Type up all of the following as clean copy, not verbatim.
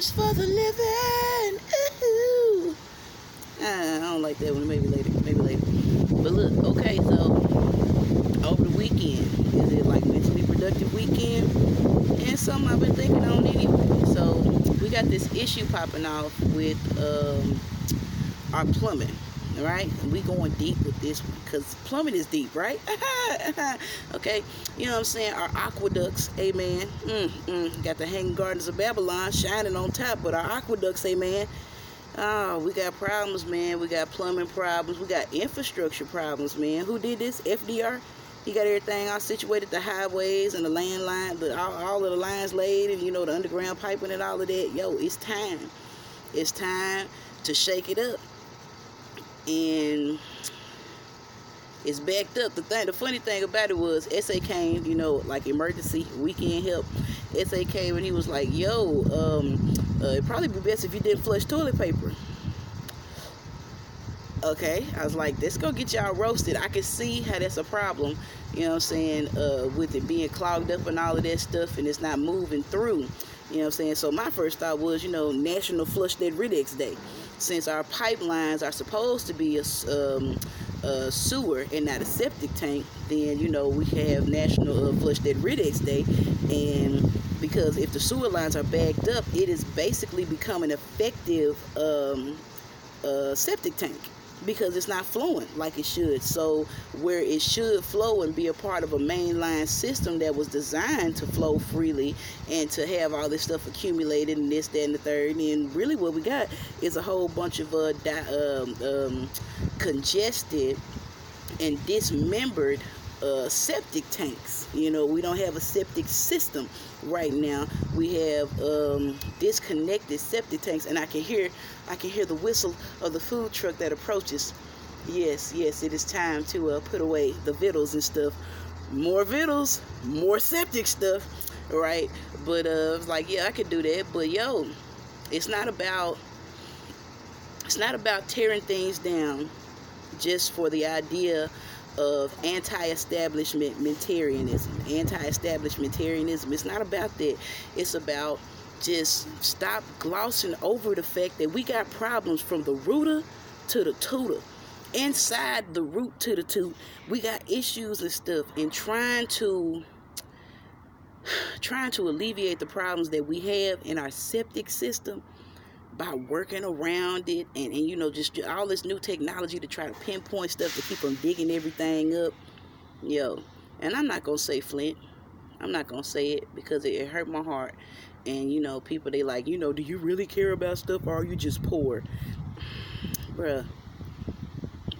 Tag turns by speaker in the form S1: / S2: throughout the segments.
S1: just for the living. Ooh. I don't like that one. Maybe later. Maybe later. But look, okay, so over the weekend, is it like mentally productive weekend? And something I've been thinking on anyway. So we got this issue popping off with our plumbing. All right, and we going deep with this one because plumbing is deep, right? Okay, you know what I'm saying? Our aqueducts, amen. Got the hanging gardens of Babylon shining on top, but our aqueducts, amen. Oh, we got problems, man. We got plumbing problems. We got infrastructure problems, man. Who did this? FDR. He got everything all situated, the highways and the landline, all of the lines laid, and the underground piping and all of that. Yo, it's time. It's time to shake it up. And it's backed up. The funny thing about it was SA came, like emergency weekend help. SA came and he was like, yo, it'd probably be best if you didn't flush toilet paper. Okay, I was like, let's go get y'all roasted. I can see how that's a problem, with it being clogged up and all of that stuff, and it's not moving through. So my first thought was, National Flush That Riddex Day. Since our pipelines are supposed to be a sewer and not a septic tank, then, we have National Flush That Riddex Day. And because if the sewer lines are backed up, it is basically become an effective septic tank, because it's not flowing like it should. So where it should flow and be a part of a mainline system that was designed to flow freely and to have all this stuff accumulated and this, that, and the third, and really what we got is a whole bunch of congested and dismembered septic tanks. We don't have a septic system right now. We have disconnected septic tanks, and I can hear the whistle of the food truck that approaches. Yes, it is time to put away the vittles and stuff. More vittles, more septic stuff, right? But it's like, yeah, I could do that. But yo, it's not about tearing things down just for the idea of anti-establishmentarianism. It's not about that. It's about just stop glossing over the fact that we got problems from the rooter to the tutor. Inside the root to the toot, we got issues and stuff, and trying to alleviate the problems that we have in our septic system by working around it and just all this new technology to try to pinpoint stuff to keep them digging everything up. Yo, and I'm not gonna say Flint. I'm not gonna say it because it hurt my heart. And people, they like, do you really care about stuff, or are you just poor? Bruh.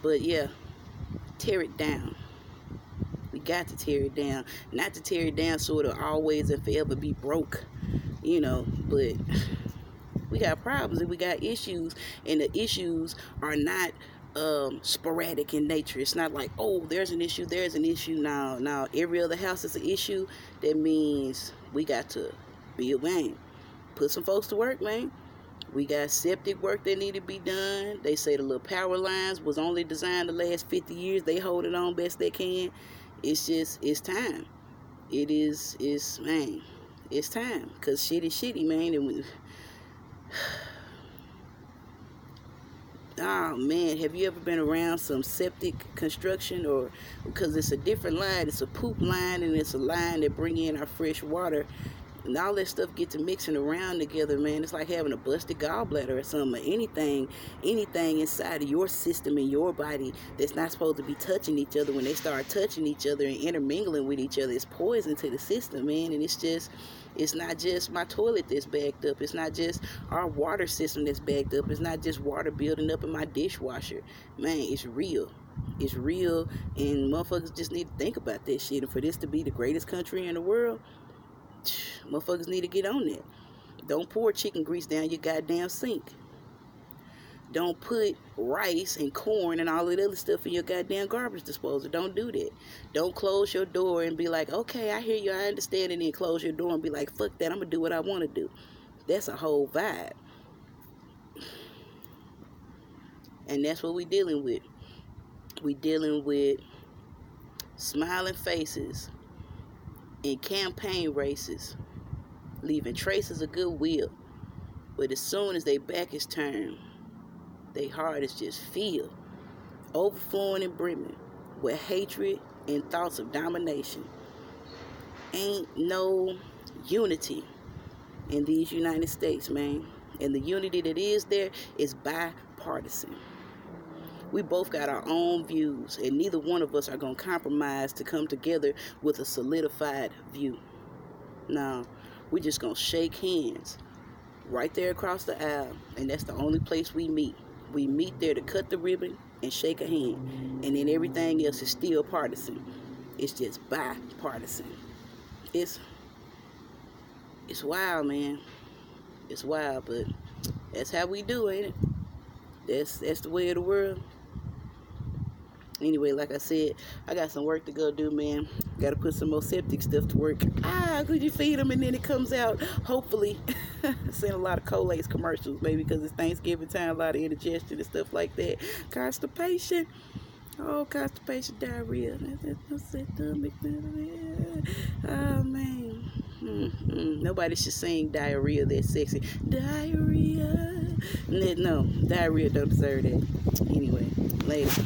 S1: But yeah, tear it down. We got to tear it down. Not to tear it down so it'll always and forever be broke, but we got problems and we got issues, and the issues are not sporadic in nature. It's not like, oh, there's an issue. Now every other house is an issue. That means we got to be a man. Put some folks to work, man. We got septic work that need to be done. They say the little power lines was only designed to last 50 years. They hold it on best they can. It's time. It's time. Because shit is shitty, man. And oh man, have you ever been around some septic construction? Or because it's a different line, it's a poop line, and it's a line that bring in our fresh water, and all that stuff gets to mixing around together, man. It's like having a busted gallbladder or something. Anything inside of your system and your body that's not supposed to be touching each other, when they start touching each other and intermingling with each other, it's poison to the system, man. And it's not just my toilet that's backed up. It's not just our water system that's backed up. It's not just water building up in my dishwasher. Man, it's real. It's real, and motherfuckers just need to think about that shit. And for this to be the greatest country in the world, motherfuckers need to get on that. Don't pour chicken grease down your goddamn sink. Don't put rice and corn and all of the other stuff in your goddamn garbage disposal. Don't do that. Don't close your door and be like, okay, I hear you, I understand, and then close your door and be like, fuck that, I'm gonna do what I want to do. That's a whole vibe. And that's what we dealing with. We dealing with smiling faces in campaign races, leaving traces of goodwill. But as soon as their back is turned, their heart is just filled, overflowing and brimming with hatred and thoughts of domination. Ain't no unity in these United States, man. And the unity that is there is bipartisan. We both got our own views, and neither one of us are going to compromise to come together with a solidified view. No, we just going to shake hands right there across the aisle, and that's the only place we meet. We meet there to cut the ribbon and shake a hand, and then everything else is still partisan. It's just bipartisan. It's wild, man. It's wild, but that's how we do, ain't it? That's the way of the world. Anyway, like I said, I got some work to go do, man. Got to put some more septic stuff to work. Could you feed them? And then it comes out, hopefully. Seeing a lot of Colace commercials, maybe because it's Thanksgiving time, a lot of indigestion and stuff like that. Constipation. Oh, constipation, diarrhea. Oh, man. Nobody should sing diarrhea that sexy. Diarrhea. No, diarrhea don't deserve that. Anyway, later.